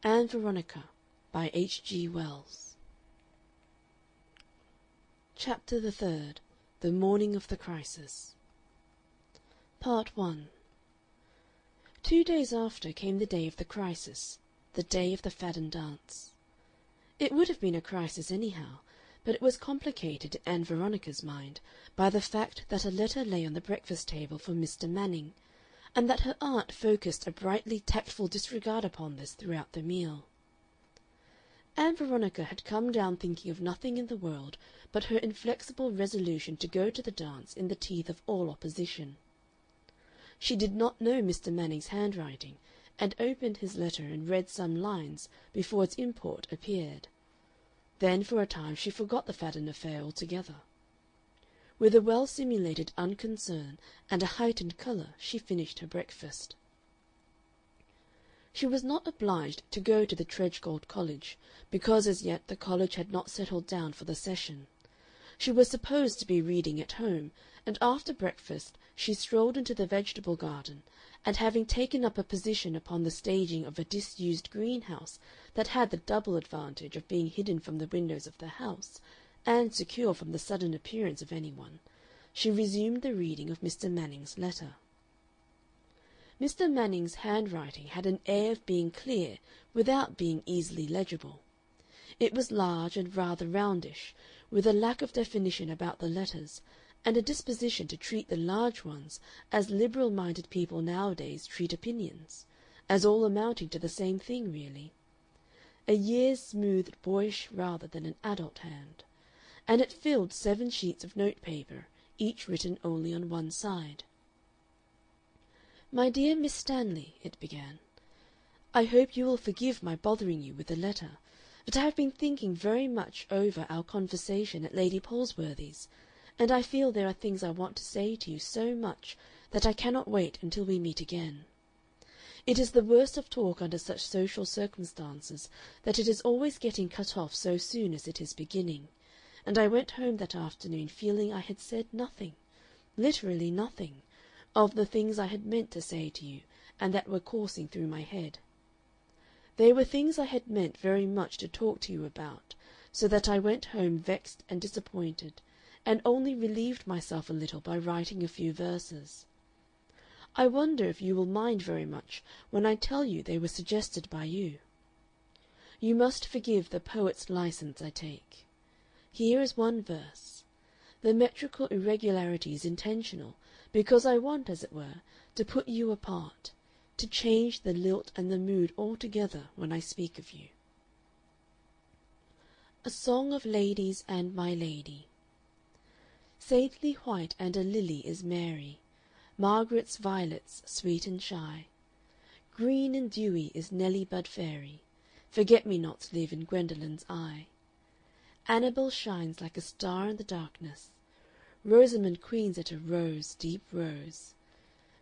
Anne Veronica by G.Wells. Chapter the Third. The Morning of the Crisis. Part 1. 2 days after came the day of the crisis, the day of the Fadden dance. It would have been a crisis anyhow, but it was complicated in Ann Veronica's mind by the fact that a letter lay on the breakfast table for Mr. Manning, and that her aunt focused a brightly tactful disregard upon this throughout the meal. Ann Veronica had come down thinking of nothing in the world but her inflexible resolution to go to the dance in the teeth of all opposition. She did not know Mr. Manning's handwriting, and opened his letter and read some lines before its import appeared. Then for a time she forgot the Fadden affair altogether. With a well-simulated unconcern and a heightened colour she finished her breakfast. She was not obliged to go to the Tredgold College, because as yet the college had not settled down for the session. She was supposed to be reading at home, and after breakfast she strolled into the vegetable garden, and having taken up a position upon the staging of a disused greenhouse that had the double advantage of being hidden from the windows of the house and secure from the sudden appearance of any one, she resumed the reading of Mr. Manning's letter. Mr. Manning's handwriting had an air of being clear without being easily legible. It was large and rather roundish, with a lack of definition about the letters, and a disposition to treat the large ones as liberal-minded people nowadays treat opinions, as all amounting to the same thing really. A year's smoothed boyish rather than an adult hand, and it filled 7 sheets of note-paper, each written only on one side. "My dear Miss Stanley," it began, "I hope you will forgive my bothering you with a letter, but I have been thinking very much over our conversation at Lady Palsworthy's, and I feel there are things I want to say to you so much that I cannot wait until we meet again. It is the worst of talk under such social circumstances that it is always getting cut off so soon as it is beginning, and I went home that afternoon feeling I had said nothing, literally nothing, of the things I had meant to say to you and that were coursing through my head. They were things I had meant very much to talk to you about, so that I went home vexed and disappointed, and only relieved myself a little by writing a few verses. I wonder if you will mind very much when I tell you they were suggested by you. You must forgive the poet's license I take. Here is one verse. The metrical irregularity is intentional, because I want, as it were, to put you apart, to change the lilt and the mood altogether when I speak of you. A song of ladies and my lady. Saintly white and a lily is Mary, Margaret's violets sweet and shy. Green and dewy is Nelly Bud Fairy, Forget-me-nots live in Gwendolen's eye. Annabel shines like a star in the darkness, Rosamond queens at a rose, deep rose.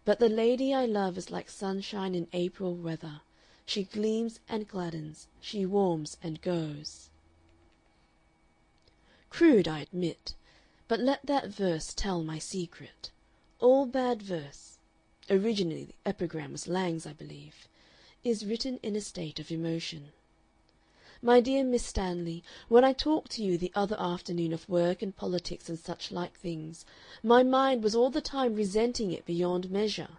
But the lady I love is like sunshine in April weather, She gleams and gladdens, she warms and goes. Crude, I admit, but let that verse tell my secret. All bad verse (originally the epigram was Lang's, I believe) is written in a state of emotion. My dear Miss Stanley, when I talked to you the other afternoon of work and politics and such like things, my mind was all the time resenting it beyond measure.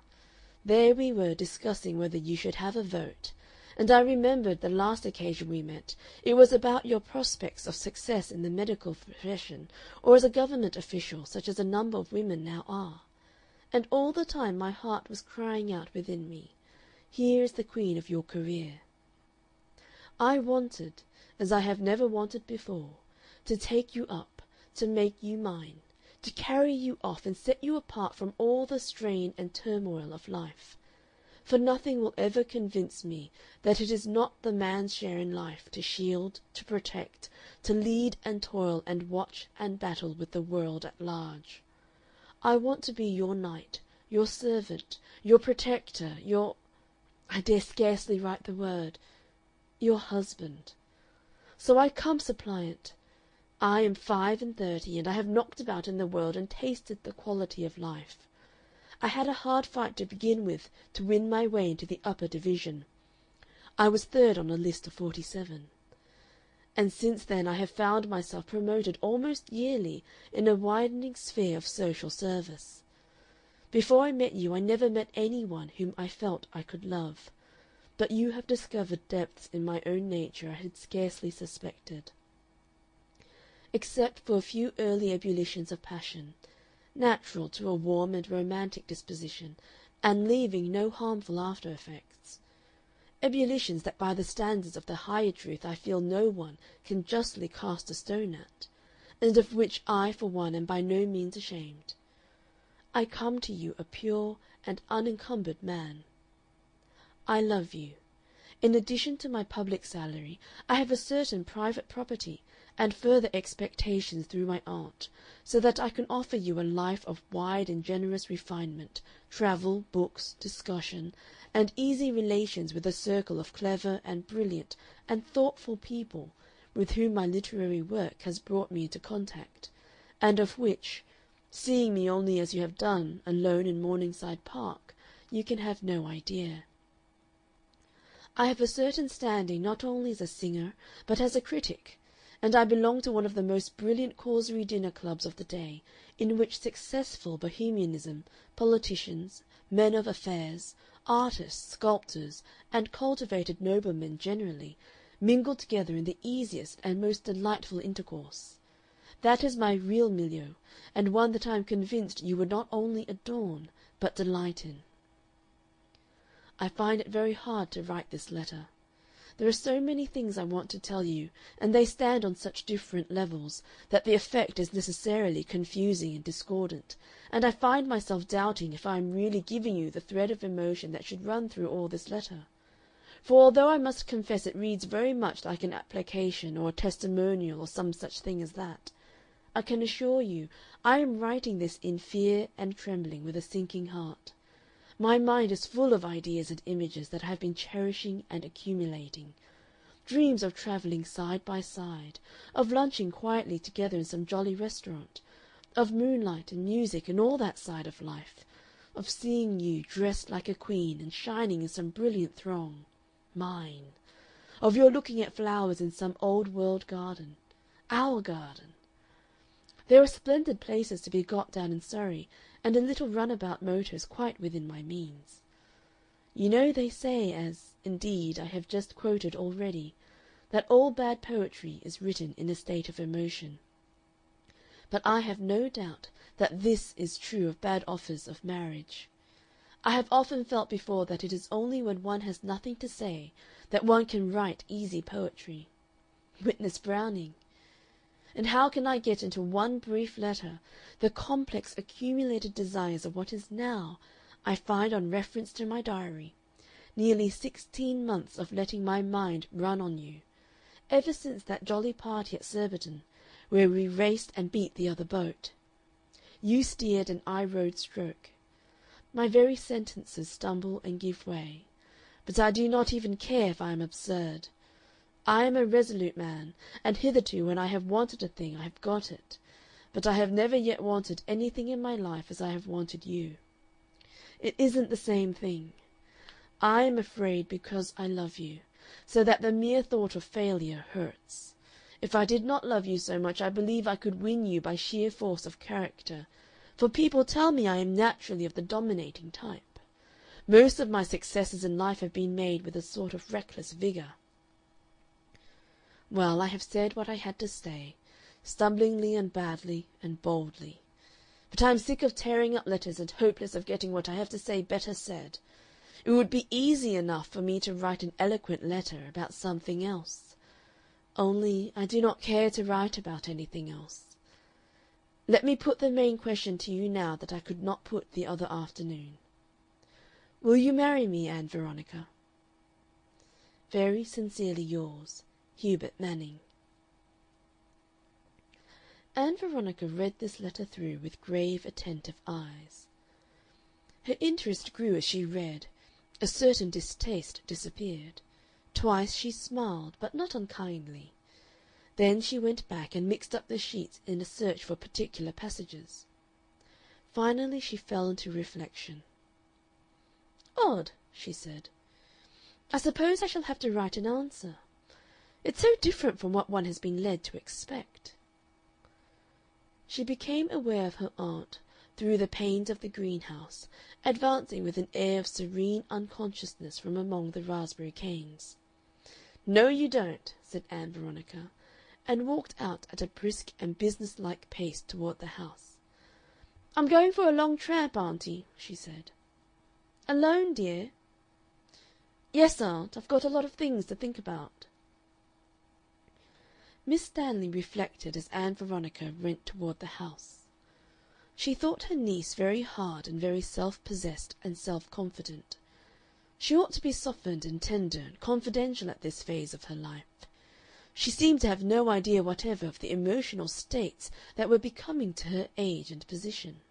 There we were discussing whether you should have a vote, and I remembered the last occasion we met, it was about your prospects of success in the medical profession or as a government official, such as a number of women now are. And all the time my heart was crying out within me, here is the queen of your career. I wanted, as I have never wanted before, to take you up, to make you mine, to carry you off and set you apart from all the strain and turmoil of life. For nothing will ever convince me that it is not the man's share in life to shield, to protect, to lead and toil and watch and battle with the world at large. I want to be your knight, your servant, your protector, I dare scarcely write the word, your husband. So I come suppliant. I am 35, and I have knocked about in the world and tasted the quality of life. I had a hard fight to begin with to win my way into the upper division. I was third on a list of 47. And since then I have found myself promoted almost yearly in a widening sphere of social service. Before I met you I never met any one whom I felt I could love, but you have discovered depths in my own nature I had scarcely suspected. Except for a few early ebullitions of passion, natural to a warm and romantic disposition, and leaving no harmful after-effects, ebullitions that by the standards of the higher truth I feel no one can justly cast a stone at, and of which I for one am by no means ashamed, I come to you a pure and unencumbered man. I love you. In addition to my public salary, I have a certain private property and further expectations through my aunt, so that I can offer you a life of wide and generous refinement, travel, books, discussion, and easy relations with a circle of clever and brilliant and thoughtful people with whom my literary work has brought me into contact, and of which, seeing me only as you have done, alone in Morningside Park, you can have no idea. I have a certain standing not only as a singer but as a critic, and I belong to one of the most brilliant causerie dinner clubs of the day, in which successful bohemianism, politicians, men of affairs, artists, sculptors, and cultivated noblemen generally mingle together in the easiest and most delightful intercourse. That is my real milieu, and one that I am convinced you would not only adorn, but delight in. I find it very hard to write this letter. There are so many things I want to tell you, and they stand on such different levels, that the effect is necessarily confusing and discordant, and I find myself doubting if I am really giving you the thread of emotion that should run through all this letter. For although I must confess it reads very much like an application or a testimonial or some such thing as that, I can assure you I am writing this in fear and trembling with a sinking heart. My mind is full of ideas and images that I have been cherishing and accumulating, dreams of travelling side by side, of lunching quietly together in some jolly restaurant, of moonlight and music and all that side of life, of seeing you dressed like a queen and shining in some brilliant throng, mine, of your looking at flowers in some old-world garden, our garden. There are splendid places to be got down in Surrey, and a little runabout motor is quite within my means. You know they say, as, indeed, I have just quoted already, that all bad poetry is written in a state of emotion. But I have no doubt that this is true of bad offers of marriage. I have often felt before that it is only when one has nothing to say that one can write easy poetry. Witness Browning. And how can I get into one brief letter the complex accumulated desires of what is now, I find on reference to my diary, nearly 16 months of letting my mind run on you, ever since that jolly party at Surbiton, where we raced and beat the other boat. You steered and I rowed stroke. My very sentences stumble and give way, but I do not even care if I am absurd. I am a resolute man, and hitherto when I have wanted a thing I have got it, but I have never yet wanted anything in my life as I have wanted you. It isn't the same thing. I am afraid because I love you, so that the mere thought of failure hurts. If I did not love you so much I believe I could win you by sheer force of character, for people tell me I am naturally of the dominating type. Most of my successes in life have been made with a sort of reckless vigor. Well, I have said what I had to say, stumblingly and badly and boldly. But I am sick of tearing up letters and hopeless of getting what I have to say better said. It would be easy enough for me to write an eloquent letter about something else. Only I do not care to write about anything else. Let me put the main question to you now that I could not put the other afternoon. Will you marry me, Ann Veronica? Very sincerely yours, Hubert Manning. Ann Veronica read this letter through with grave, attentive eyes. Her interest grew as she read. A certain distaste disappeared. Twice she smiled, but not unkindly. Then she went back and mixed up the sheets in a search for particular passages. Finally she fell into reflection. "Odd," she said. I suppose I shall have to write an answer. It's so different from what one has been led to expect." She became aware of her aunt, through the panes of the greenhouse, advancing with an air of serene unconsciousness from among the raspberry canes. "No, you don't," said Ann Veronica, and walked out at a brisk and business-like pace toward the house. "I'm going for a long tramp, auntie," she said. "Alone, dear?" "Yes, aunt. I've got a lot of things to think about." Miss Stanley reflected as Ann Veronica went toward the house. She thought her niece very hard and very self-possessed and self-confident. She ought to be softened and tender and confidential at this phase of her life. She seemed to have no idea whatever of the emotional states that were becoming to her age and position.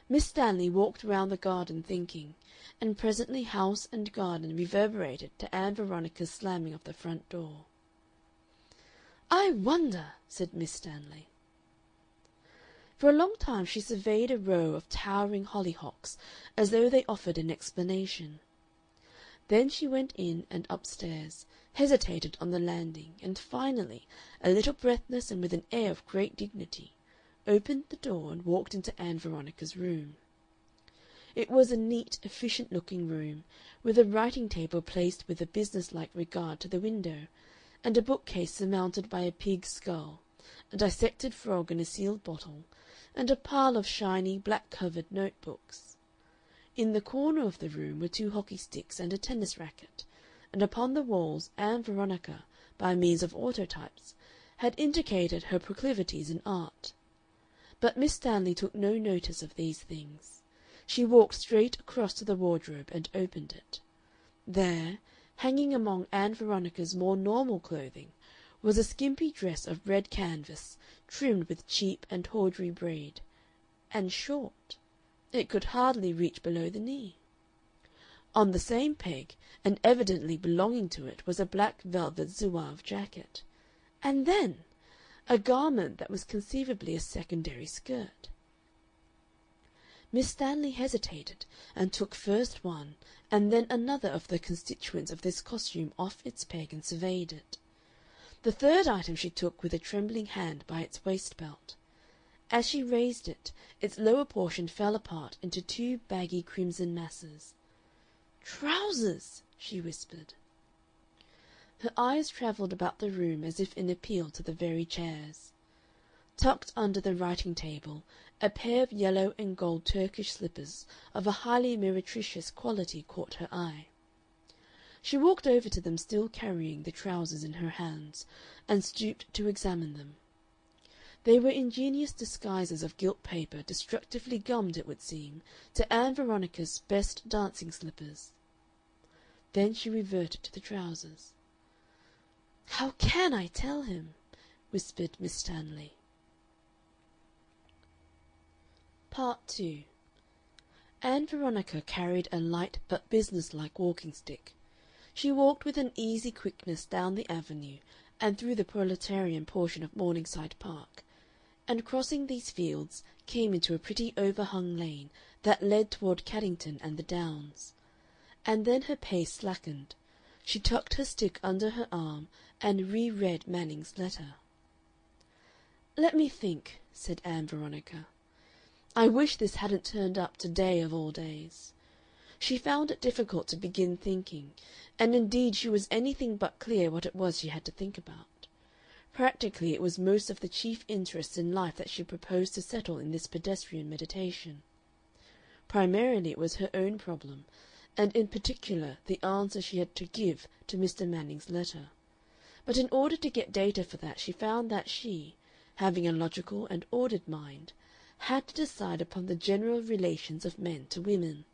Miss Stanley walked round the garden thinking, and presently house and garden reverberated to Ann Veronica's slamming of the front door. "I wonder," said Miss Stanley. For a long time she surveyed a row of towering hollyhocks as though they offered an explanation. Then she went in and upstairs, hesitated on the landing, and finally, a little breathless and with an air of great dignity, opened the door and walked into Ann Veronica's room. It was a neat, efficient-looking room, with a writing-table placed with a business-like regard to the window, and a bookcase surmounted by a pig's skull, a dissected frog in a sealed bottle, and a pile of shiny, black-covered note-books. In the corner of the room were 2 hockey sticks and a tennis racket, and upon the walls Ann Veronica, by means of autotypes, had indicated her proclivities in art. But Miss Stanley took no notice of these things. She walked straight across to the wardrobe and opened it. There, hanging among Ann Veronica's more normal clothing, was a skimpy dress of red canvas, trimmed with cheap and tawdry braid, and short. It could hardly reach below the knee. On the same peg, and evidently belonging to it, was a black velvet zouave jacket, and then a garment that was conceivably a secondary skirt. Miss Stanley hesitated, and took first one and then another of the constituents of this costume off its peg and surveyed it. The third item she took with a trembling hand by its waist-belt. As she raised it, its lower portion fell apart into 2 baggy crimson masses. "Trousers!" she whispered. Her eyes travelled about the room as if in appeal to the very chairs. Tucked under the writing-table, a pair of yellow and gold Turkish slippers of a highly meretricious quality caught her eye. She walked over to them still carrying the trousers in her hands, and stooped to examine them. They were ingenious disguises of gilt paper destructively gummed, it would seem, to Ann Veronica's best dancing slippers. Then she reverted to the trousers. "How can I tell him?" whispered Miss Stanley. Part 2. Ann Veronica carried a light but business-like walking-stick. She walked with an easy quickness down the avenue and through the proletarian portion of Morningside Park, and crossing these fields came into a pretty overhung lane that led toward Caddington and the Downs. And then her pace slackened. She tucked her stick under her arm and re-read Manning's letter. "Let me think," said Ann Veronica. "I wish this hadn't turned up to-day of all days." She found it difficult to begin thinking, and indeed she was anything but clear what it was she had to think about. Practically it was most of the chief interests in life that she proposed to settle in this pedestrian meditation. Primarily it was her own problem, and in particular the answer she had to give to Mr. Manning's letter. But in order to get data for that she found that she, having a logical and ordered mind, had to decide upon the general relations of men to women,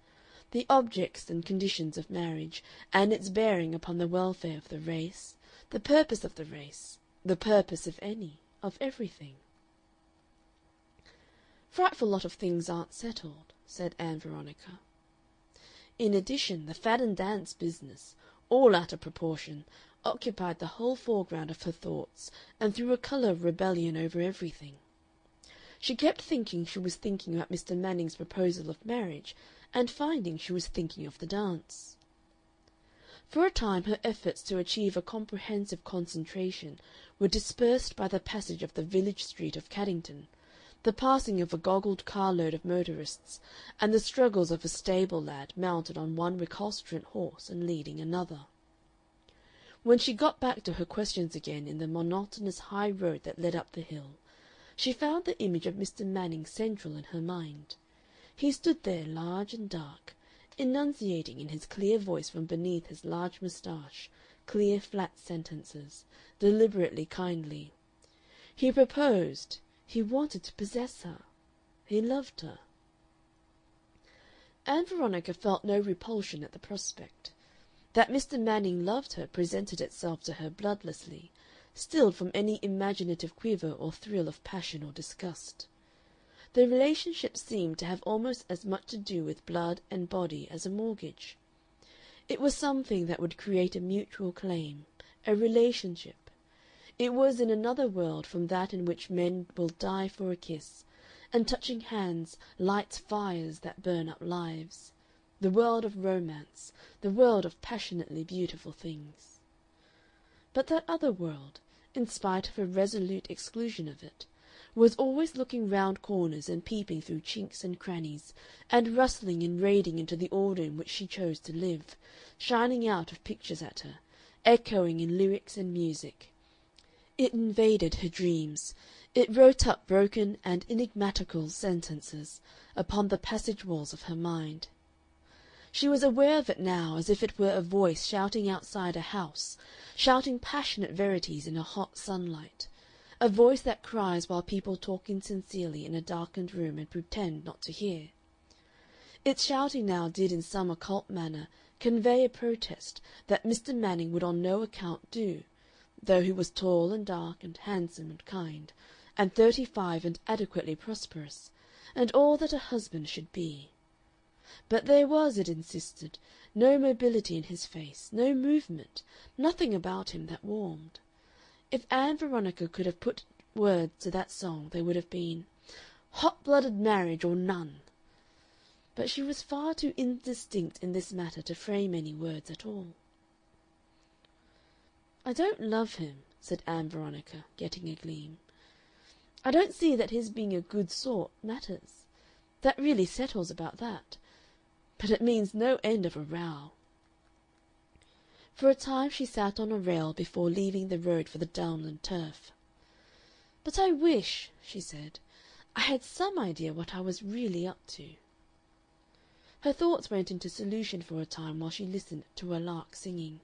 the objects and conditions of marriage, and its bearing upon the welfare of the race, the purpose of the race, the purpose, if any, of everything. "Frightful lot of things aren't settled," said Ann Veronica. In addition, the fad and dance business, all out of proportion, occupied the whole foreground of her thoughts and threw a color of rebellion over everything. She kept thinking she was thinking about Mr. Manning's proposal of marriage, and finding she was thinking of the dance. For a time her efforts to achieve a comprehensive concentration were dispersed by the passage of the village street of Caddington, the passing of a goggled carload of motorists, and the struggles of a stable lad mounted on one recalcitrant horse and leading another. When she got back to her questions again in the monotonous high road that led up the hill, she found the image of Mr. Manning central in her mind. He stood there large and dark, enunciating in his clear voice from beneath his large moustache, clear flat sentences, deliberately kindly. He proposed, he wanted to possess her, he loved her. Ann Veronica felt no repulsion at the prospect. That Mr. Manning loved her presented itself to her bloodlessly, stilled from any imaginative quiver or thrill of passion or disgust. The relationship seemed to have almost as much to do with blood and body as a mortgage. It was something that would create a mutual claim, a relationship. It was in another world from that in which men will die for a kiss, and touching hands lights fires that burn up lives. The world of romance, the world of passionately beautiful things. But that other world, in spite of her resolute exclusion of it, was always looking round corners and peeping through chinks and crannies, and rustling and raiding into the order in which she chose to live, shining out of pictures at her, echoing in lyrics and music. It invaded her dreams. It wrote up broken and enigmatical sentences upon the passage walls of her mind. She was aware of it now as if it were a voice shouting outside a house, shouting passionate verities in a hot sunlight, a voice that cries while people talk insincerely in a darkened room and pretend not to hear. Its shouting now did in some occult manner convey a protest that Mr. Manning would on no account do, though he was tall and dark and handsome and kind, and 35 and adequately prosperous, and all that a husband should be. But there was, it insisted, no mobility in his face, no movement, nothing about him that warmed. If Ann Veronica could have put words to that song, they would have been, "Hot-blooded marriage or none." But she was far too indistinct in this matter to frame any words at all. "I don't love him," said Ann Veronica, getting a gleam. "I don't see that his being a good sort matters. That really settles about that. But it means no end of a row." For a time she sat on a rail before leaving the road for the downland turf. "But I wish," she said, "I had some idea what I was really up to." Her thoughts went into solution for a time while she listened to a lark singing.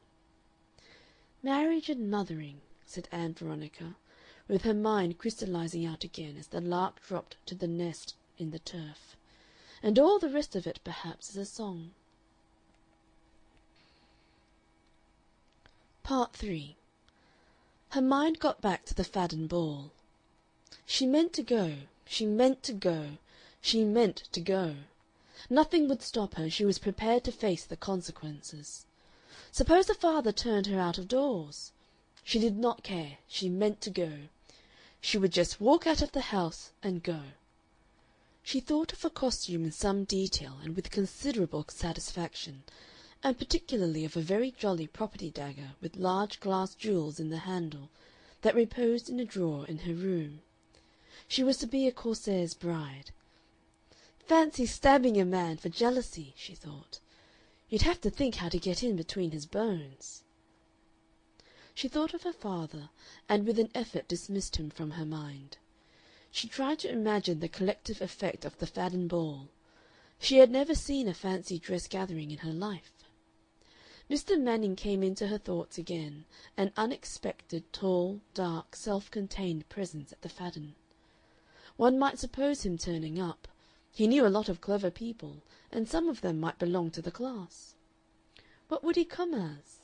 "Marriage and mothering," said Ann Veronica, with her mind crystallizing out again as the lark dropped to the nest in the turf. "And all the rest of it, perhaps, is a song." Part 3. Her mind got back to the Fadden Ball. She meant to go, she meant to go, she meant to go. Nothing would stop her, and she was prepared to face the consequences. Suppose the father turned her out of doors? She did not care, she meant to go. She would just walk out of the house and go. She thought of her costume in some detail and with considerable satisfaction, and particularly of a very jolly property dagger with large glass jewels in the handle that reposed in a drawer in her room. She was to be a corsair's bride. Fancy stabbing a man for jealousy, she thought. You'd have to think how to get in between his bones. She thought of her father, and with an effort dismissed him from her mind. She tried to imagine the collective effect of the Fadden Ball. She had never seen a fancy dress gathering in her life. Mr. Manning came into her thoughts again, an unexpected, tall, dark, self-contained presence at the Fadden. One might suppose him turning up. He knew a lot of clever people, and some of them might belong to the class. What would he come as?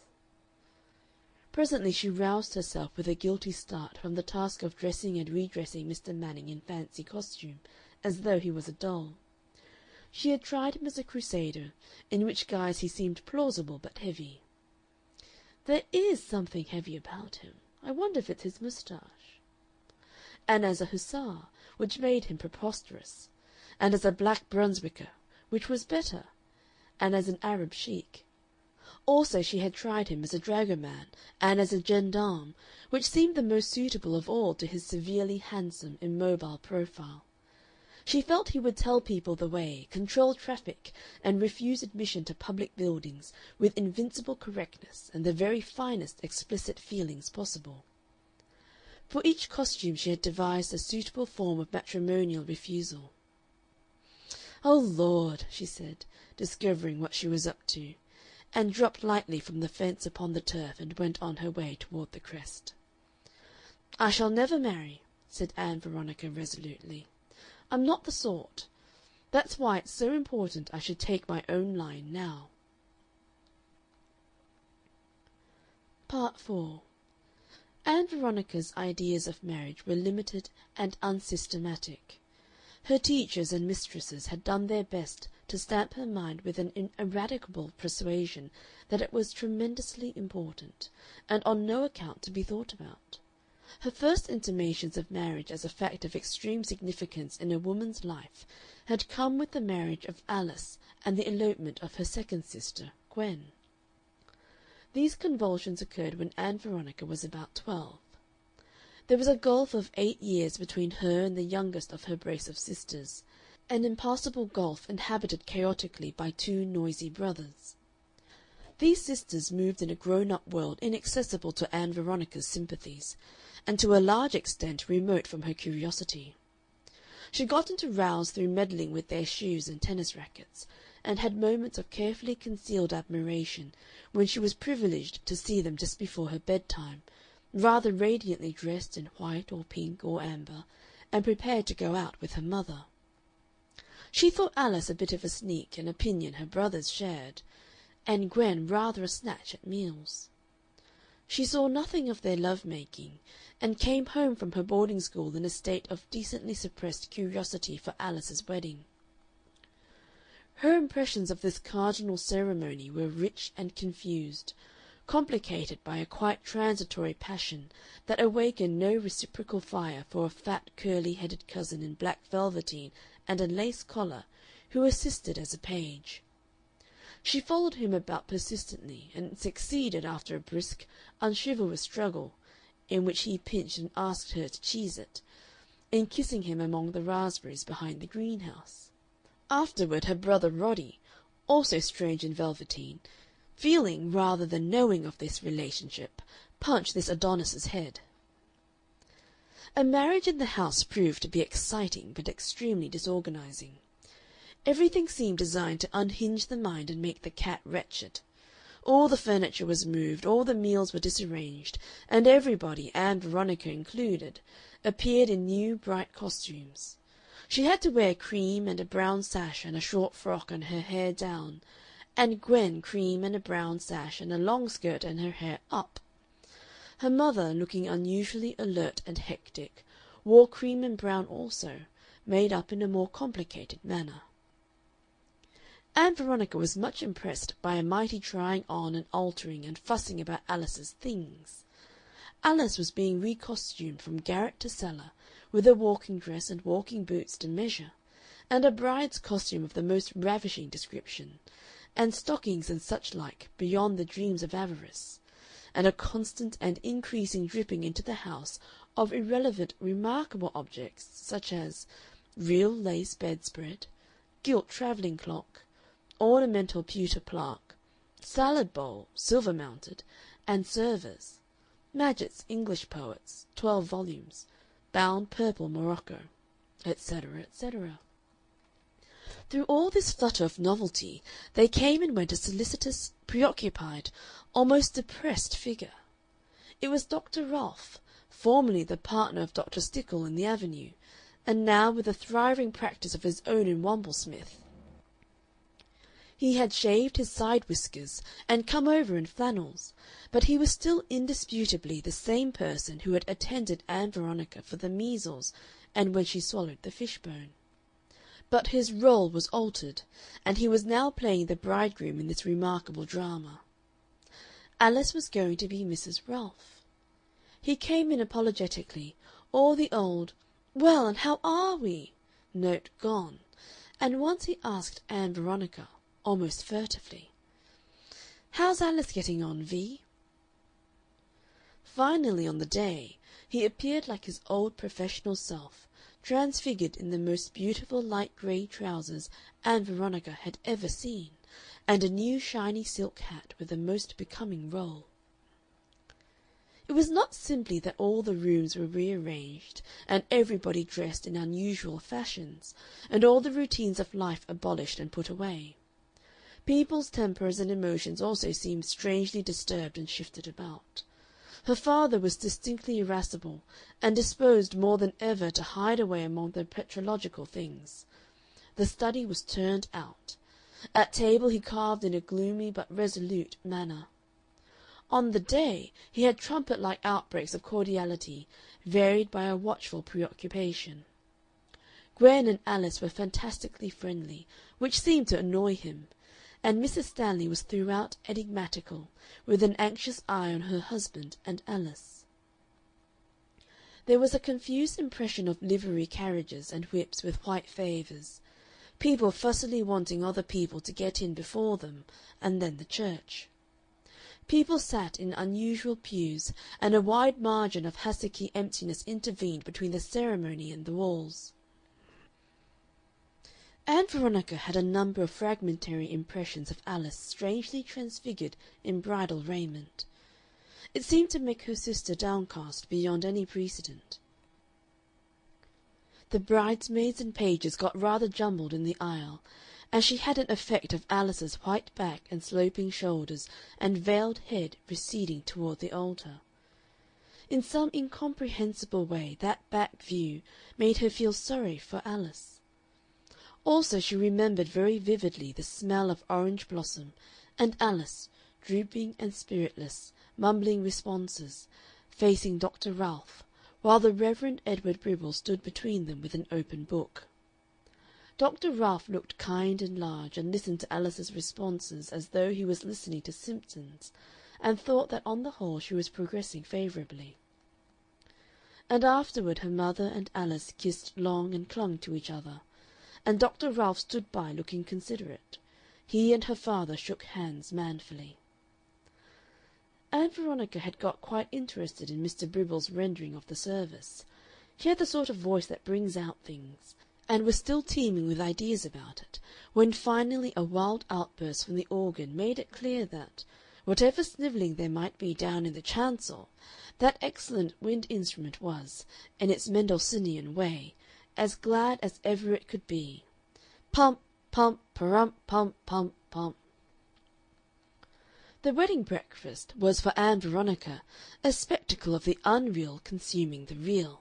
Presently she roused herself with a guilty start from the task of dressing and redressing Mr. Manning in fancy costume, as though he was a doll. She had tried him as a crusader, in which guise he seemed plausible but heavy. There is something heavy about him. I wonder if it's his moustache. And as a hussar, which made him preposterous, and as a Black Brunswicker, which was better, and as an Arab sheik. Also she had tried him as a dragoman and as a gendarme, which seemed the most suitable of all to his severely handsome, immobile profile. She felt he would tell people the way, control traffic, and refuse admission to public buildings with invincible correctness and the very finest explicit feelings possible. For each costume she had devised a suitable form of matrimonial refusal. "Oh, Lord!" she said, discovering what she was up to, and dropped lightly from the fence upon the turf and went on her way toward the crest. "I shall never marry," said Ann Veronica resolutely. "I'm not the sort. That's why it's so important I should take my own line now." Part 4. Ann Veronica's ideas of marriage were limited and unsystematic. Her teachers and mistresses had done their best to stamp her mind with an ineradicable persuasion that it was tremendously important, and on no account to be thought about. Her first intimations of marriage as a fact of extreme significance in a woman's life had come with the marriage of Alice and the elopement of her second sister, Gwen. These convulsions occurred when Ann Veronica was about 12. There was a gulf of 8 years between her and the youngest of her brace of sisters, an impassable gulf inhabited chaotically by 2 noisy brothers. These sisters moved in a grown-up world inaccessible to Ann Veronica's sympathies, and to a large extent remote from her curiosity. She got into rows through meddling with their shoes and tennis rackets, and had moments of carefully concealed admiration when she was privileged to see them just before her bedtime, rather radiantly dressed in white or pink or amber, and prepared to go out with her mother. She thought Alice a bit of a sneak, an opinion her brothers shared, and Gwen rather a snatch at meals. She saw nothing of their love-making, and came home from her boarding-school in a state of decently suppressed curiosity for Alice's wedding. Her impressions of this cardinal ceremony were rich and confused, complicated by a quite transitory passion that awakened no reciprocal fire for a fat curly-headed cousin in black velveteen and a lace collar, who assisted as a page. She followed him about persistently, and succeeded, after a brisk, unchivalrous struggle, in which he pinched and asked her to cheese it, in kissing him among the raspberries behind the greenhouse. Afterward her brother Roddy, also strange in velveteen, feeling rather than knowing of this relationship, punched this Adonis's head. A marriage in the house proved to be exciting but extremely disorganizing. Everything seemed designed to unhinge the mind and make the cat wretched. All the furniture was moved, all the meals were disarranged, and everybody, Ann Veronica included, appeared in new bright costumes. She had to wear cream and a brown sash and a short frock and her hair down, and Gwen cream and a brown sash and a long skirt and her hair up. Her mother, looking unusually alert and hectic, wore cream and brown also, made up in a more complicated manner. Ann Veronica was much impressed by a mighty trying on and altering and fussing about Alice's things. Alice was being recostumed from garret to cellar, with a walking dress and walking boots to measure, and a bride's costume of the most ravishing description, and stockings and such like beyond the dreams of avarice, and a constant and increasing dripping into the house of irrelevant remarkable objects, such as real lace bedspread, gilt travelling clock, ornamental pewter plaque, salad bowl, silver-mounted, and servers, Maget's English Poets, 12 volumes, bound purple morocco, etc., etc. Through all this flutter of novelty there came and went a solicitous, preoccupied, almost depressed figure. It was Dr. Rolfe, formerly the partner of Dr. Stickle in the Avenue, and now with a thriving practice of his own in Womblesmith. He had shaved his side-whiskers and come over in flannels, but he was still indisputably the same person who had attended Ann Veronica for the measles and when she swallowed the fishbone. But his rôle was altered, and he was now playing the bridegroom in this remarkable drama. Alice was going to be Mrs. Rolfe. He came in apologetically, all the old "Well, and how are we?" note gone, and once he asked Ann Veronica, almost furtively, "How's Alice getting on, Vee?" Finally, on the day, he appeared like his old professional self, transfigured in the most beautiful light gray trousers Ann Veronica had ever seen, and a new shiny silk hat with a most becoming roll. It was not simply that all the rooms were rearranged and everybody dressed in unusual fashions, and all the routines of life abolished and put away. People's tempers and emotions also seemed strangely disturbed and shifted about. Her father was distinctly irascible, and disposed more than ever to hide away among the petrological things. The study was turned out. At table he carved in a gloomy but resolute manner. On the day he had trumpet-like outbreaks of cordiality, varied by a watchful preoccupation. Gwen and Alice were fantastically friendly, which seemed to annoy him, and Mrs. Stanley was throughout enigmatical, with an anxious eye on her husband and Alice. There was a confused impression of livery carriages and whips with white favours, people fussily wanting other people to get in before them, and then the church. People sat in unusual pews, and a wide margin of hassocky emptiness intervened between the ceremony and the walls. Ann Veronica had a number of fragmentary impressions of Alice strangely transfigured in bridal raiment. It seemed to make her sister downcast beyond any precedent. The bridesmaids and pages got rather jumbled in the aisle, and she had an effect of Alice's white back and sloping shoulders and veiled head receding toward the altar. In some incomprehensible way that back view made her feel sorry for Alice. Also she remembered very vividly the smell of orange blossom, and Alice, drooping and spiritless, mumbling responses, facing Dr. Ralph, while the Reverend Edward Bribble stood between them with an open book. Dr. Ralph looked kind and large, and listened to Alice's responses as though he was listening to Simpsons, and thought that on the whole she was progressing favorably. And afterward her mother and Alice kissed long and clung to each other, and Dr. Ralph stood by looking considerate. He and her father shook hands manfully. Ann Veronica had got quite interested in Mr. Bribble's rendering of the service. He had the sort of voice that brings out things, and was still teeming with ideas about it, when finally a wild outburst from the organ made it clear that, whatever snivelling there might be down in the chancel, that excellent wind instrument was, in its Mendelssohnian way, as glad as ever it could be. Pump, pump, parump, pump, pump, pump. The wedding breakfast was for Ann Veronica a spectacle of the unreal consuming the real.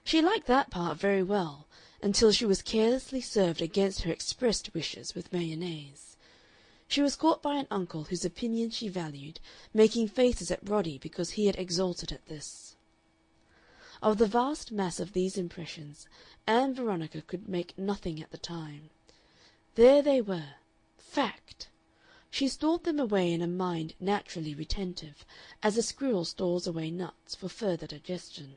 She liked that part very well, until she was carelessly served against her expressed wishes with mayonnaise. She was caught by an uncle whose opinion she valued, making faces at Roddy because he had exulted at this. Of the vast mass of these impressions Ann Veronica could make nothing at the time. There they were, fact. She stored them away in a mind naturally retentive, as a squirrel stores away nuts for further digestion.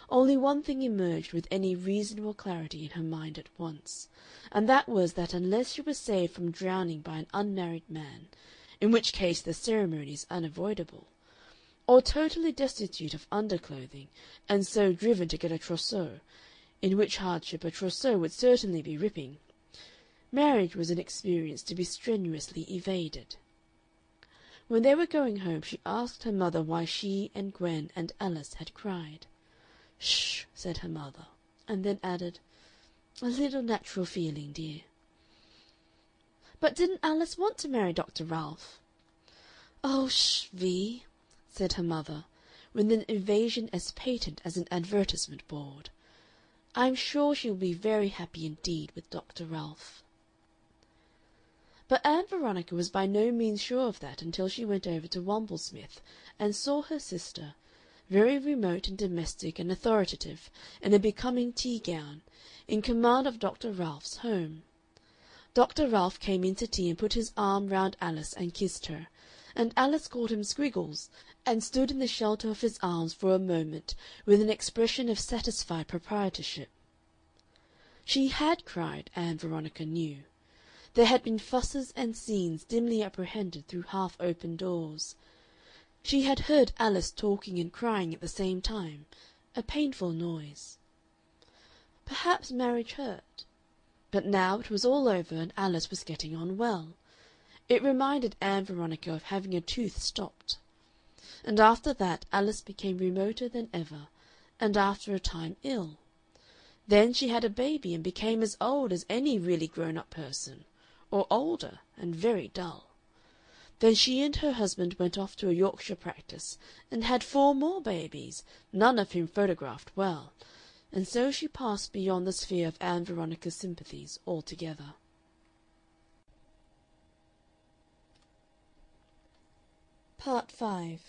Only one thing emerged with any reasonable clarity in her mind at once, and that was that unless she was saved from drowning by an unmarried man, in which case the ceremony is unavoidable, or totally destitute of underclothing, and so driven to get a trousseau, in which hardship a trousseau would certainly be ripping, marriage was an experience to be strenuously evaded. When they were going home she asked her mother why she and Gwen and Alice had cried. "Sh!" said her mother, and then added, "A little natural feeling, dear." "But didn't Alice want to marry Dr. Ralph?" "Oh, sh, Vee," said her mother, with an evasion as patent as an advertisement board. "I'm sure she'll be very happy indeed with Dr. Ralph." But Ann Veronica was by no means sure of that until she went over to Womblesmith and saw her sister, very remote and domestic and authoritative, in a becoming tea-gown, in command of Dr. Ralph's home. Dr. Ralph came in to tea and put his arm round Alice and kissed her, and Alice called him Squiggles, and stood in the shelter of his arms for a moment with an expression of satisfied proprietorship. She had cried, Ann Veronica knew. There had been fusses and scenes dimly apprehended through half-open doors. She had heard Alice talking and crying at the same time, a painful noise. Perhaps marriage hurt. But now it was all over and Alice was getting on well. It reminded Ann Veronica of having a tooth stopped. And after that Alice became remoter than ever, and after a time ill. Then she had a baby and became as old as any really grown-up person, or older, and very dull. Then she and her husband went off to a Yorkshire practice and had 4 more babies, none of whom photographed well, and so she passed beyond the sphere of Ann Veronica's sympathies altogether. Part 5.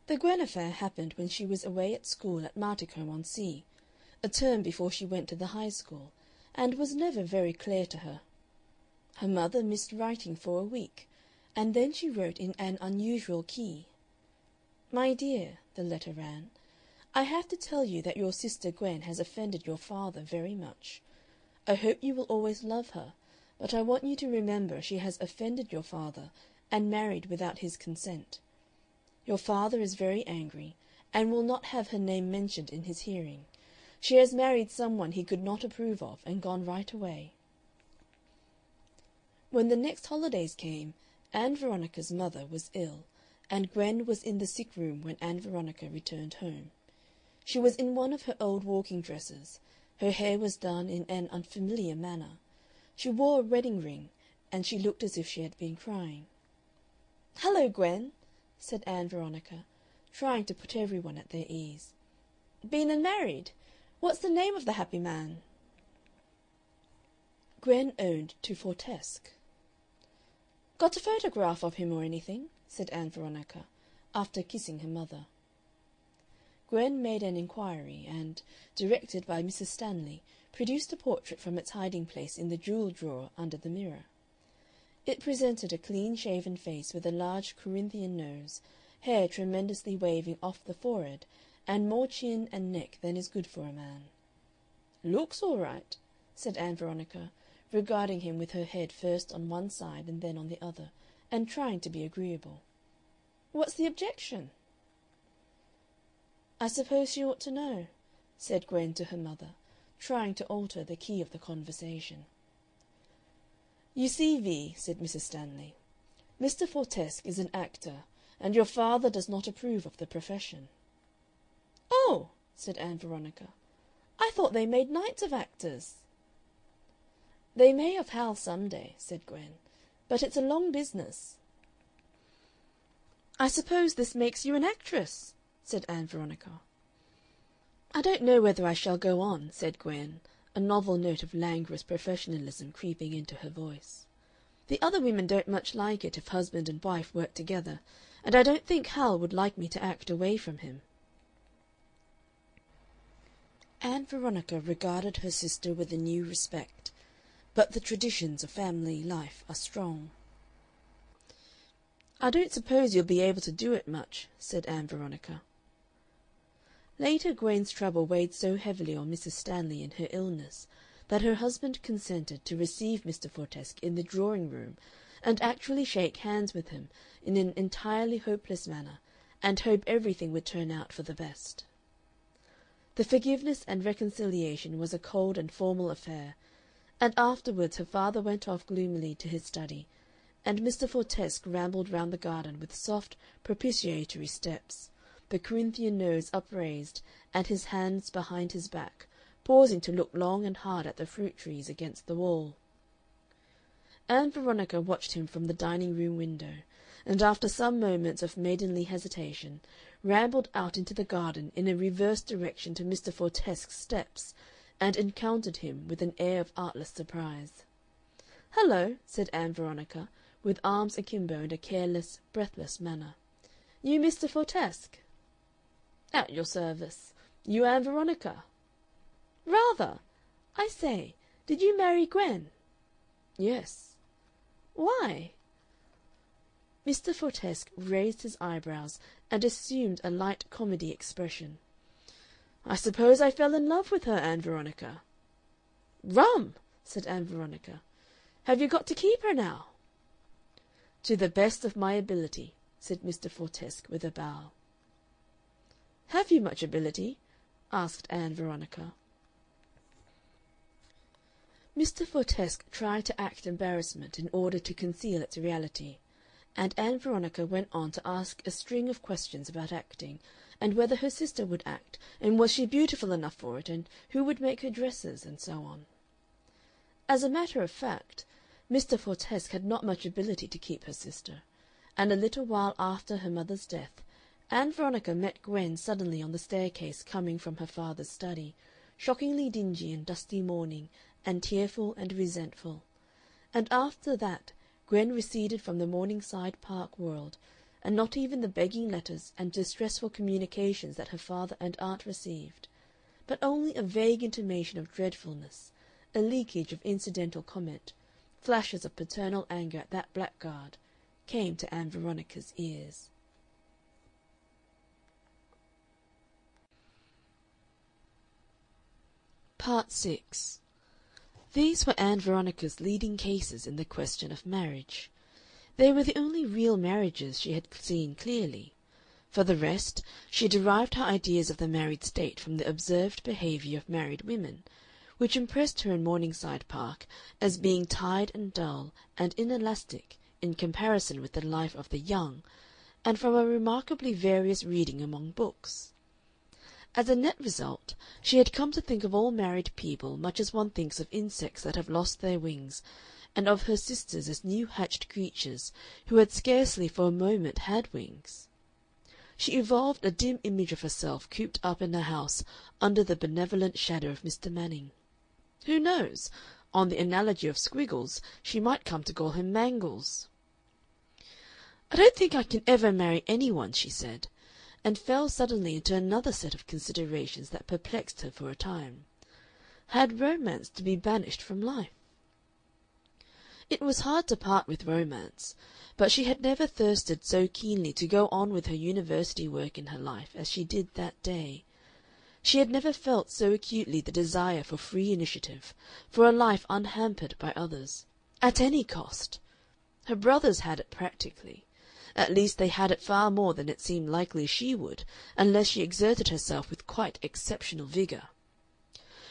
The Gwen affair happened when she was away at school at Marticombe-on-Sea, a term before she went to the high school, and was never very clear to her. Her mother missed writing for a week, and then she wrote in an unusual key. "My dear," the letter ran, "I have to tell you that your sister Gwen has offended your father very much. I hope you will always love her, but I want you to remember she has offended your father and married without his consent. Your father is very angry, and will not have her name mentioned in his hearing. She has married someone he could not approve of and gone right away." When the next holidays came, Ann Veronica's mother was ill, and Gwen was in the sick room when Ann Veronica returned home. She was in one of her old walking dresses. Her hair was done in an unfamiliar manner. She wore a wedding ring, and she looked as if she had been crying. "Hello, Gwen," said Ann Veronica, trying to put every one at their ease. "Been and married? What's the name of the happy man?" Gwen owned to Fortesque. "Got a photograph of him or anything?" said Ann Veronica, after kissing her mother. Gwen made an inquiry, and, directed by Mrs. Stanley, produced a portrait from its hiding-place in the jewel drawer under the mirror. It presented a clean-shaven face with a large Corinthian nose, hair tremendously waving off the forehead, and more chin and neck than is good for a man. "Looks all right," said Ann Veronica, regarding him with her head first on one side and then on the other, and trying to be agreeable. "What's the objection?" "I suppose she ought to know," said Gwen to her mother, trying to alter the key of the conversation. "You see, Vee," said Mrs. Stanley, "Mr. Fortesque is an actor, and your father does not approve of the profession." "Oh!" said Ann Veronica. "I thought they made knights of actors." "They may of Hal some day," said Gwen, "but it's a long business." "I suppose this makes you an actress?" said Ann Veronica. "I don't know whether I shall go on," said Gwen, a novel note of languorous professionalism creeping into her voice. "The other women don't much like it if husband and wife work together, and I don't think Hal would like me to act away from him." Ann Veronica regarded her sister with a new respect, but the traditions of family life are strong. "I don't suppose you'll be able to do it much," said Ann Veronica. Later Gwen's trouble weighed so heavily on Mrs. Stanley in her illness that her husband consented to receive Mr. Fortesque in the drawing-room and actually shake hands with him in an entirely hopeless manner and hope everything would turn out for the best. The forgiveness and reconciliation was a cold and formal affair, and afterwards her father went off gloomily to his study, and Mr. Fortesque rambled round the garden with soft, propitiatory steps, the Corinthian nose upraised and his hands behind his back, pausing to look long and hard at the fruit-trees against the wall. Ann Veronica watched him from the dining-room window, and after some moments of maidenly hesitation, rambled out into the garden in a reverse direction to Mr. Fortesque's steps, and encountered him with an air of artless surprise. "Hello," said Ann Veronica, with arms akimbo and a careless, breathless manner. "You Mr. Fortesque?" "At your service. You Ann Veronica?" "Rather. I say, did you marry Gwen?" "Yes." "Why?" Mr. Fortesque raised his eyebrows and assumed a light comedy expression. "I suppose I fell in love with her, Ann Veronica." "Rum!" said Ann Veronica. Have you got to keep her now?" "To the best of my ability," said Mr. Fortesque with a bow. "Have you much ability?" asked Ann Veronica. Mr. Fortesque tried to act embarrassment in order to conceal its reality, and Ann Veronica went on to ask a string of questions about acting, and whether her sister would act, and was she beautiful enough for it, and who would make her dresses, and so on. As a matter of fact, Mr. Fortesque had not much ability to keep her sister, and a little while after her mother's death Ann Veronica met Gwen suddenly on the staircase coming from her father's study, shockingly dingy and dusty mourning, and tearful and resentful. And after that Gwen receded from the Morningside Park world, and not even the begging letters and distressful communications that her father and aunt received, but only a vague intimation of dreadfulness, a leakage of incidental comment, flashes of paternal anger at that blackguard, came to Ann Veronica's ears. Part 6. These were Ann Veronica's leading cases in the question of marriage. They were the only real marriages she had seen clearly. For the rest, she derived her ideas of the married state from the observed behavior of married women, which impressed her in Morningside Park as being tired and dull and inelastic in comparison with the life of the young, and from a remarkably various reading among books. As a net result, she had come to think of all married people much as one thinks of insects that have lost their wings, and of her sisters as new-hatched creatures who had scarcely for a moment had wings. She evolved a dim image of herself cooped up in a house under the benevolent shadow of Mr. Manning. Who knows? On the analogy of Squiggles, she might come to call him Mangles. "I don't think I can ever marry any one," she said, and fell suddenly into another set of considerations that perplexed her for a time. Had romance to be banished from life? It was hard to part with romance, but she had never thirsted so keenly to go on with her university work in her life as she did that day. She had never felt so acutely the desire for free initiative, for a life unhampered by others, at any cost. Her brothers had it practically. At least they had it far more than it seemed likely she would, unless she exerted herself with quite exceptional vigor.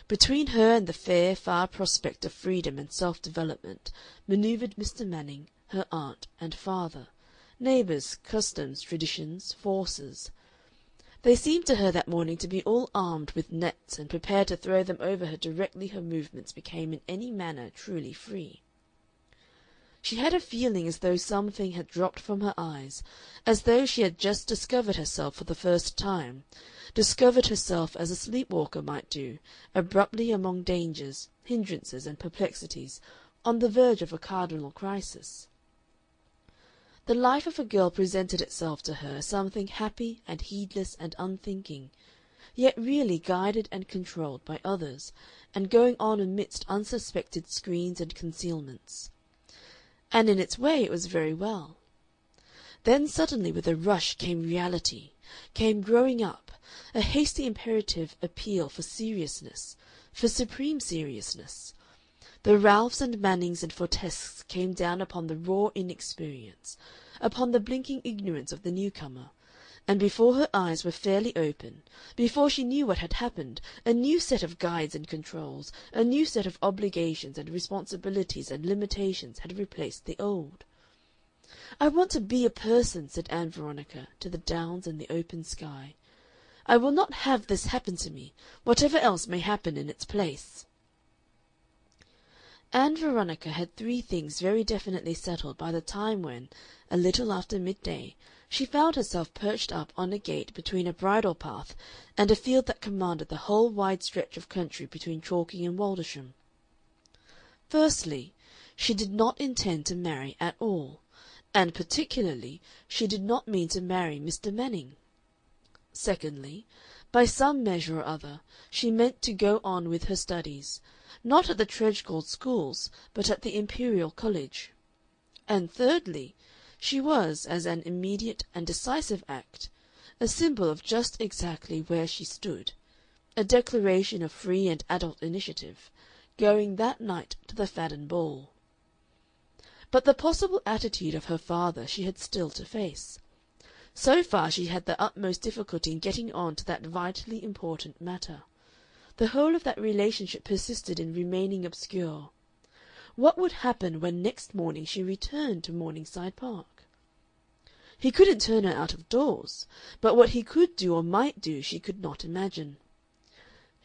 Between her and the fair, far prospect of freedom and self-development manoeuvred Mr. Manning, her aunt, and father, neighbors, customs, traditions, forces. They seemed to her that morning to be all armed with nets and prepared to throw them over her directly her movements became in any manner truly free. She had a feeling as though something had dropped from her eyes, as though she had just discovered herself for the first time, discovered herself as a sleep-walker might do, abruptly among dangers, hindrances, and perplexities, on the verge of a cardinal crisis. The life of a girl presented itself to her as something happy and heedless and unthinking, yet really guided and controlled by others, and going on amidst unsuspected screens and concealments. And in its way it was very well. Then suddenly with a rush came reality, came growing up, a hasty imperative appeal for seriousness, for supreme seriousness. The Ralphs and Mannings and Fortesques came down upon the raw inexperience, upon the blinking ignorance of the newcomer, and before her eyes were fairly open, before she knew what had happened, a new set of guides and controls, a new set of obligations and responsibilities and limitations had replaced the old. "I want to be a person," said Ann Veronica, to the downs and the open sky. "I will not have this happen to me, whatever else may happen in its place." Ann Veronica had three things very definitely settled by the time when, a little after midday, she found herself perched up on a gate between a bridle path and a field that commanded the whole wide stretch of country between Chalking and Waldersham. Firstly, she did not intend to marry at all, and particularly she did not mean to marry Mr. Manning. Secondly, by some measure or other, she meant to go on with her studies, not at the Tredgold schools, but at the Imperial College. And thirdly, she was, as an immediate and decisive act, a symbol of just exactly where she stood, a declaration of free and adult initiative, going that night to the Fadden Ball. But the possible attitude of her father she had still to face. So far she had the utmost difficulty in getting on to that vitally important matter. The whole of that relationship persisted in remaining obscure. What would happen when next morning she returned to Morningside Park? He couldn't turn her out of doors, but what he could do or might do she could not imagine.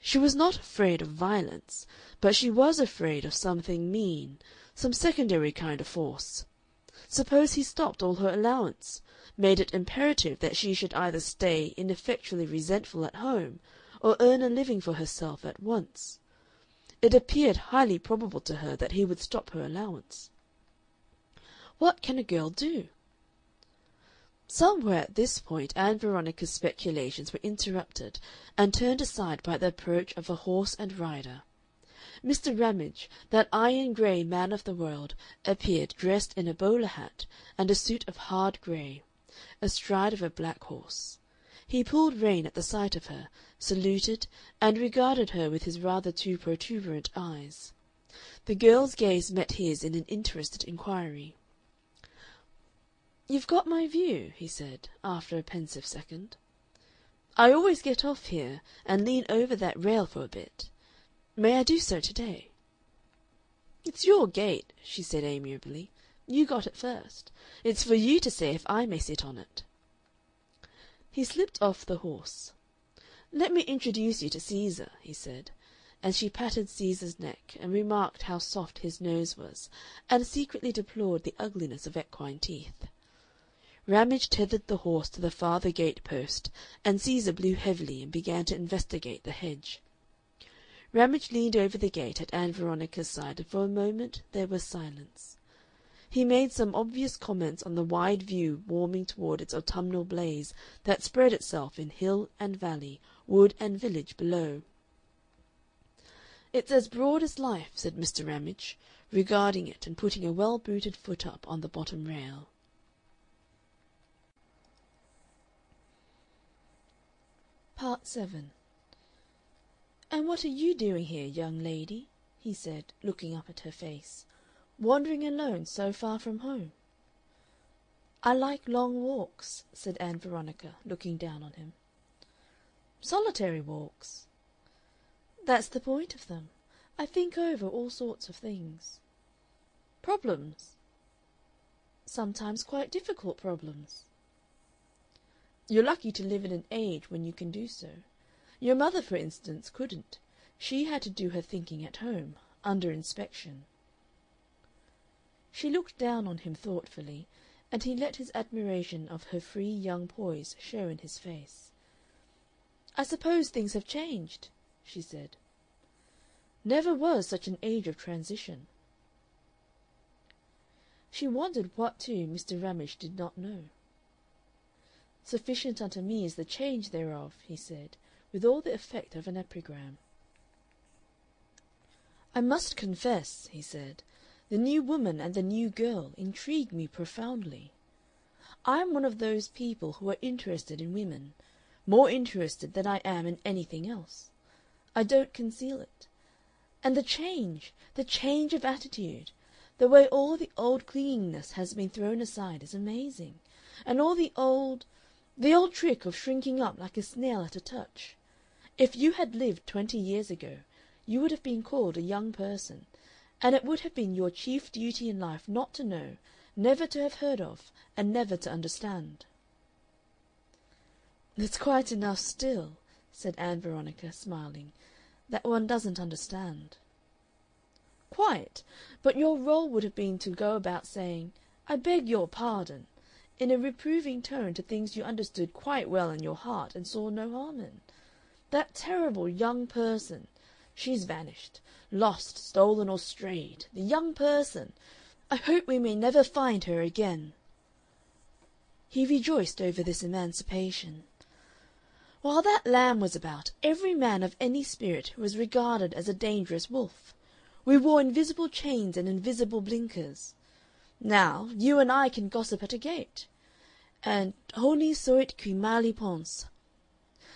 She was not afraid of violence, but she was afraid of something mean, some secondary kind of force. Suppose he stopped all her allowance, made it imperative that she should either stay ineffectually resentful at home or earn a living for herself at once. It appeared highly probable to her that he would stop her allowance. What can a girl do? Somewhere at this point Ann Veronica's speculations were interrupted and turned aside by the approach of a horse and rider. Mr. Ramage, that iron-grey man of the world, appeared dressed in a bowler hat and a suit of hard grey, astride of a black horse. He pulled rein at the sight of her, saluted, and regarded her with his rather too protuberant eyes. The girl's gaze met his in an interested inquiry. "You've got my view," he said, after a pensive second. "I always get off here and lean over that rail for a bit. May I do so to-day?" "It's your gate," she said amiably. "You got it first. It's for you to say if I may sit on it." He slipped off the horse. "Let me introduce you to Caesar," he said, and she patted Caesar's neck and remarked how soft his nose was, and secretly deplored the ugliness of equine teeth. Ramage tethered the horse to the farther gate post, and Caesar blew heavily and began to investigate the hedge. Ramage leaned over the gate at Ann Veronica's side, and for a moment there was silence. He made some obvious comments on the wide view warming toward its autumnal blaze that spread itself in hill and valley, wood and village below. "It's as broad as life," said Mr. Ramage, regarding it and putting a well-booted foot up on the bottom rail. Part 7. "And what are you doing here, young lady?" he said, looking up at her face. "Wandering alone so far from home?" "I like long walks," said Ann Veronica, looking down on him. "Solitary walks?" "That's the point of them. I think over all sorts of things." "Problems?" "Sometimes quite difficult problems." "You're lucky to live in an age when you can do so. Your mother, for instance, couldn't. She had to do her thinking at home, under inspection." She looked down on him thoughtfully, and he let his admiration of her free young poise show in his face. "I suppose things have changed," she said. "Never was such an age of transition." She wondered what, too, Mr. Ramage did not know. "Sufficient unto me is the change thereof," he said, with all the effect of an epigram. "I must confess," he said, "the new woman and the new girl intrigue me profoundly. I am one of those people who are interested in women, more interested than I am in anything else. I don't conceal it. And the change of attitude, the way all the old clinginess has been thrown aside is amazing, and all the old trick of shrinking up like a snail at a touch. If you had lived 20 years ago, you would have been called a young person, and it would have been your chief duty in life not to know, never to have heard of, and never to understand." "It's quite enough still," said Ann Veronica, smiling, "that one doesn't understand." "Quite. But your role would have been to go about saying, 'I beg your pardon,' in a reproving tone to things you understood quite well in your heart and saw no harm in. That terrible young person, she's vanished, lost, stolen, or strayed. The young person! I hope we may never find her again." He rejoiced over this emancipation. While that lamb was about, every man of any spirit was regarded as a dangerous wolf. We wore invisible chains and invisible blinkers. Now, you and I can gossip at a gate. And honi soit qui mal y pense.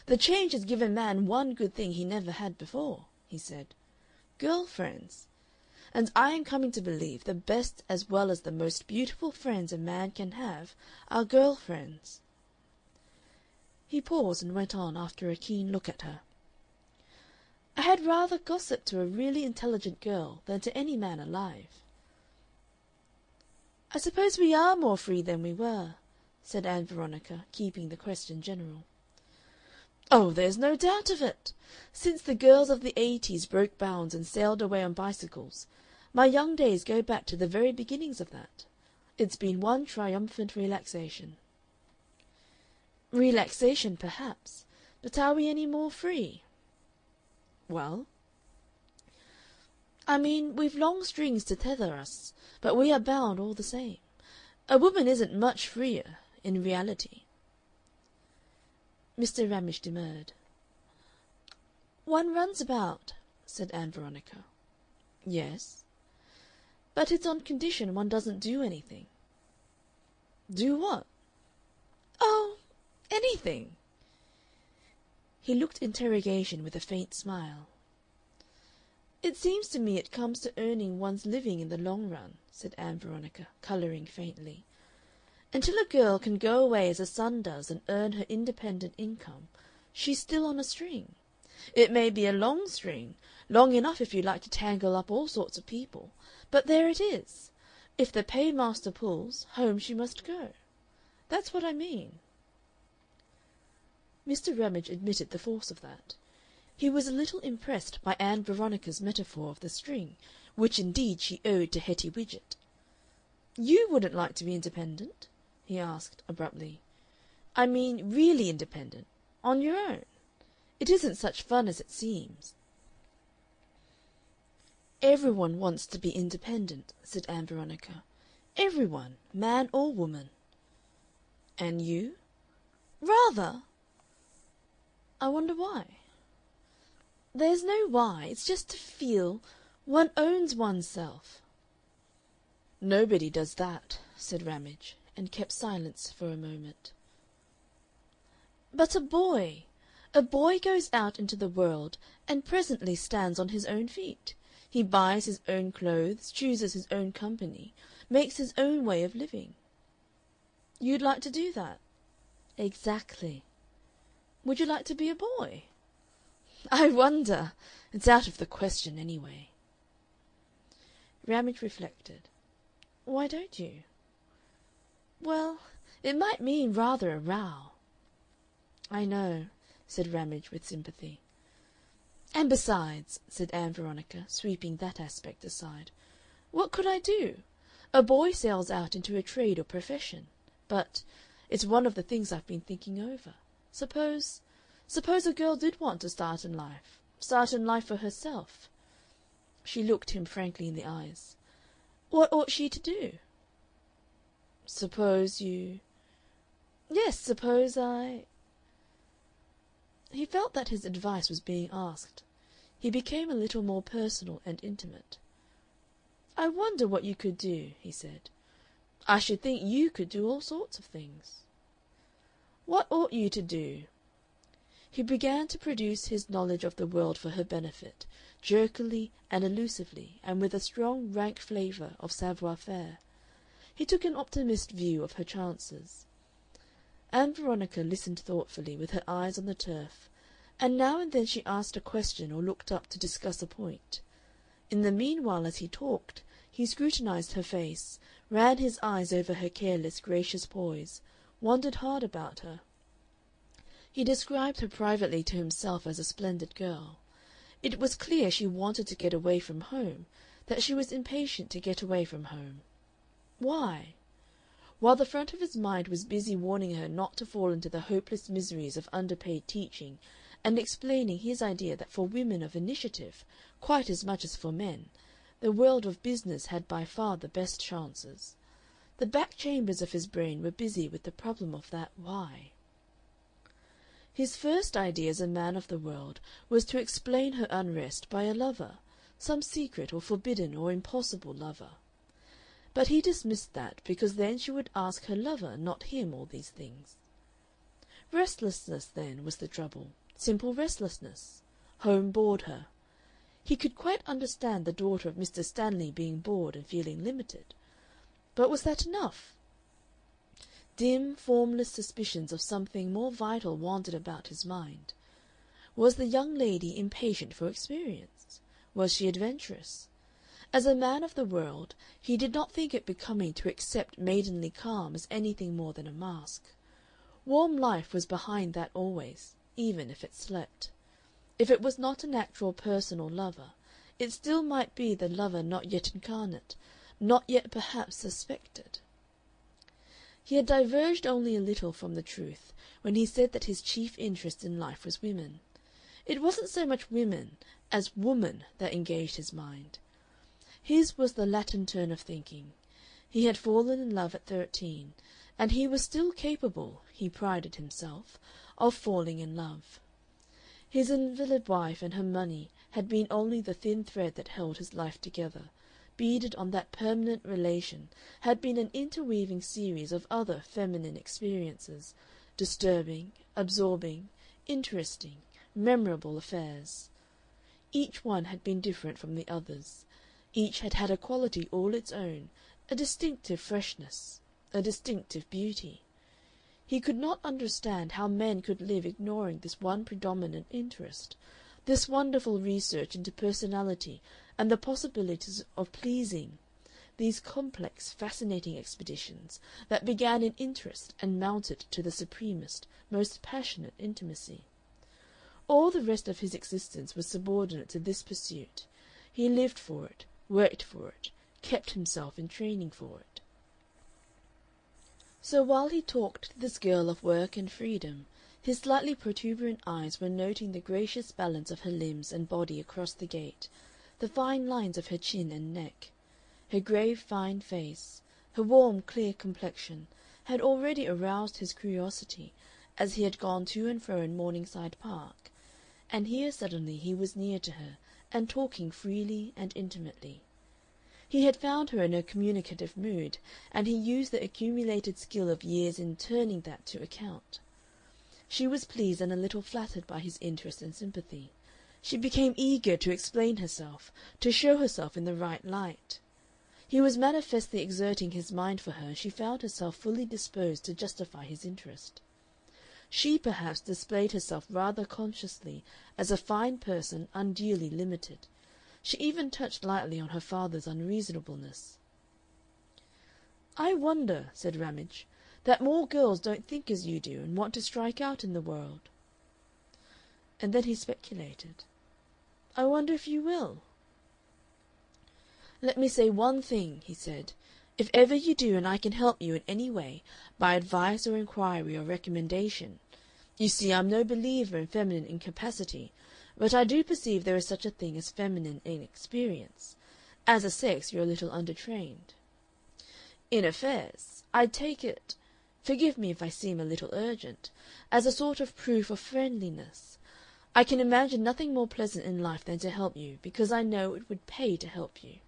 The change has given man one good thing he never had before," he said. "Girl friends. And I am coming to believe the best as well as the most beautiful friends a man can have are girl friends." He paused and went on, after a keen look at her. "I had rather gossip to a really intelligent girl than to any man alive." "I suppose we are more free than we were," said Ann Veronica, keeping the question general. "Oh, there's no doubt of it. Since the girls of the 80's broke bounds and sailed away on bicycles, my young days go back to the very beginnings of that. It's been one triumphant relaxation." "Relaxation, perhaps. But are we any more free?" "Well?" "I mean, we've long strings to tether us, but we are bound all the same. A woman isn't much freer, in reality." Mr. Ramage demurred. "One runs about," said Ann Veronica. "Yes." "But it's on condition one doesn't do anything." "Do what?" "Oh, anything." He looked interrogation with a faint smile. "It seems to me it comes to earning one's living in the long run," said Ann Veronica, coloring faintly. "Until a girl can go away as the sun does and earn her independent income, she's still on a string. It may be a long string, long enough if you like to tangle up all sorts of people, but there it is. If the paymaster pulls, home she must go. That's what I mean." Mr. Ramage admitted the force of that. He was a little impressed by Ann Veronica's metaphor of the string, which indeed she owed to Hetty Widgett. "You wouldn't like to be independent?" he asked, abruptly. "I mean really independent, on your own. It isn't such fun as it seems." "Every one wants to be independent," said Ann Veronica. "Every one, man or woman." "And you?" "Rather." "I wonder why?" "There's no why. It's just to feel one owns one's self." "Nobody does that," said Ramage, and kept silence for a moment. "But a boy goes out into the world and presently stands on his own feet. He buys his own clothes, chooses his own company, makes his own way of living." "You'd like to do that?" "Exactly." "Would you like to be a boy?" "I wonder! It's out of the question, anyway." Ramage reflected. "Why don't you?" "Well, it might mean rather a row." "I know," said Ramage, with sympathy. "And besides," said Ann Veronica, sweeping that aspect aside, "what could I do? A boy sails out into a trade or profession. But it's one of the things I've been thinking over. Suppose a girl did want to start in life for herself." She looked him frankly in the eyes. "What ought she to do?" "Suppose you..." "Yes, suppose I..." He felt that his advice was being asked. He became a little more personal and intimate. "I wonder what you could do," he said. "I should think you could do all sorts of things." "What ought you to do?" He began to produce his knowledge of the world for her benefit, jerkily and elusively and with a strong rank flavor of savoir faire. He took an optimist view of her chances. Ann Veronica listened thoughtfully, with her eyes on the turf, and now and then she asked a question or looked up to discuss a point. In the meanwhile, as he talked, he scrutinized her face, ran his eyes over her careless, gracious poise, wondered hard about her. He described her privately to himself as a splendid girl. It was clear she wanted to get away from home, that she was impatient to get away from home. Why? While the front of his mind was busy warning her not to fall into the hopeless miseries of underpaid teaching, and explaining his idea that for women of initiative, quite as much as for men, the world of business had by far the best chances, the back chambers of his brain were busy with the problem of that why. His first idea as a man of the world was to explain her unrest by a lover, some secret or forbidden or impossible lover. But he dismissed that because then she would ask her lover, not him, all these things. Restlessness, then, was the trouble, simple restlessness. Home bored her. He could quite understand the daughter of Mr. Stanley being bored and feeling limited. But was that enough? Dim, formless suspicions of something more vital wandered about his mind. Was the young lady impatient for experience? Was she adventurous? As a man of the world, he did not think it becoming to accept maidenly calm as anything more than a mask. Warm life was behind that always, even if it slept. If it was not an actual personal lover, it still might be the lover not yet incarnate, not yet perhaps suspected. He had diverged only a little from the truth when he said that his chief interest in life was women. It wasn't so much women as woman that engaged his mind. His was the Latin turn of thinking. He had fallen in love at 13, and he was still capable, he prided himself, of falling in love. His invalid wife and her money had been only the thin thread that held his life together. Beaded on that permanent relation had been an interweaving series of other feminine experiences, disturbing, absorbing, interesting, memorable affairs. Each one had been different from the others. Each had had a quality all its own, a distinctive freshness, a distinctive beauty. He could not understand how men could live ignoring this one predominant interest, this wonderful research into personality and the possibilities of pleasing, these complex, fascinating expeditions that began in interest and mounted to the supremest, most passionate intimacy. All the rest of his existence was subordinate to this pursuit. He lived for it, worked for it, kept himself in training for it. So while he talked to this girl of work and freedom, his slightly protuberant eyes were noting the gracious balance of her limbs and body across the gate, the fine lines of her chin and neck. Her grave, fine face, her warm, clear complexion, had already aroused his curiosity as he had gone to and fro in Morningside Park, and here suddenly he was near to her and talking freely and intimately. He had found her in a communicative mood, and he used the accumulated skill of years in turning that to account. She was pleased and a little flattered by his interest and sympathy. She became eager to explain herself, to show herself in the right light. He was manifestly exerting his mind for her, and she found herself fully disposed to justify his interest. She perhaps displayed herself rather consciously as a fine person unduly limited. She even touched lightly on her father's unreasonableness. "I wonder," said Ramage, "that more girls don't think as you do and want to strike out in the world." And then he speculated. "I wonder if you will." "Let me say one thing," he said. "If ever you do and I can help you in any way, by advice or inquiry or recommendation, you see I'm no believer in feminine incapacity, but I do perceive there is such a thing as feminine inexperience. As a sex you're a little undertrained. In affairs, I'd take it, forgive me if I seem a little urgent, as a sort of proof of friendliness. I can imagine nothing more pleasant in life than to help you, because I know it would pay to help you.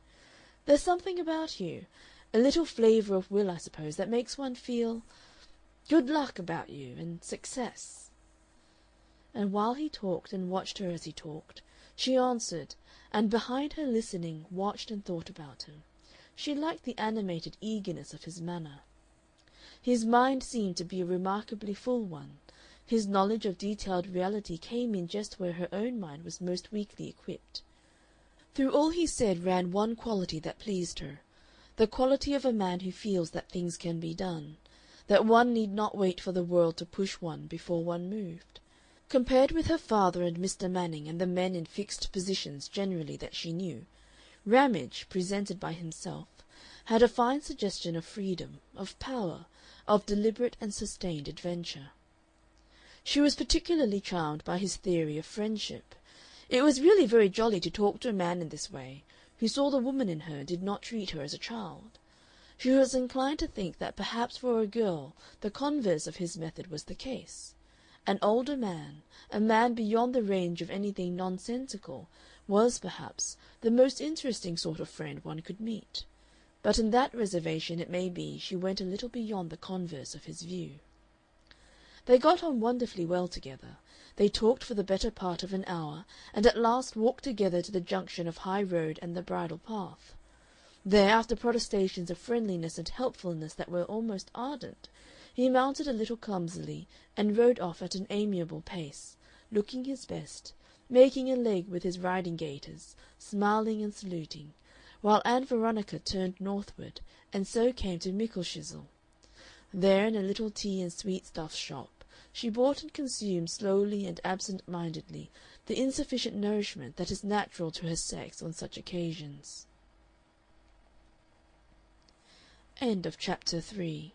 There's something about you, a little flavor of will, I suppose, that makes one feel good luck about you and success." And while he talked and watched her as he talked, she answered, and behind her listening watched and thought about him. She liked the animated eagerness of his manner. His mind seemed to be a remarkably full one. His knowledge of detailed reality came in just where her own mind was most weakly equipped. Through all he said ran one quality that pleased her, the quality of a man who feels that things can be done, that one need not wait for the world to push one before one moved. Compared with her father and Mr. Manning and the men in fixed positions generally that she knew, Ramage, presented by himself, had a fine suggestion of freedom, of power, of deliberate and sustained adventure. She was particularly charmed by his theory of friendship. It was really very jolly to talk to a man in this way, who saw the woman in her and did not treat her as a child. She was inclined to think that perhaps for a girl the converse of his method was the case. An older man, a man beyond the range of anything nonsensical, was, perhaps, the most interesting sort of friend one could meet. But in that reservation, it may be, she went a little beyond the converse of his view. They got on wonderfully well together. They talked for the better part of an hour, and at last walked together to the junction of High Road and the bridle path. There, after protestations of friendliness and helpfulness that were almost ardent, he mounted a little clumsily and rode off at an amiable pace, looking his best, making a leg with his riding gaiters, smiling and saluting, while Ann Veronica turned northward, and so came to Michelschissel. There, in a little tea and sweetstuff shop, she bought and consumed slowly and absent-mindedly the insufficient nourishment that is natural to her sex on such occasions. End of chapter 3.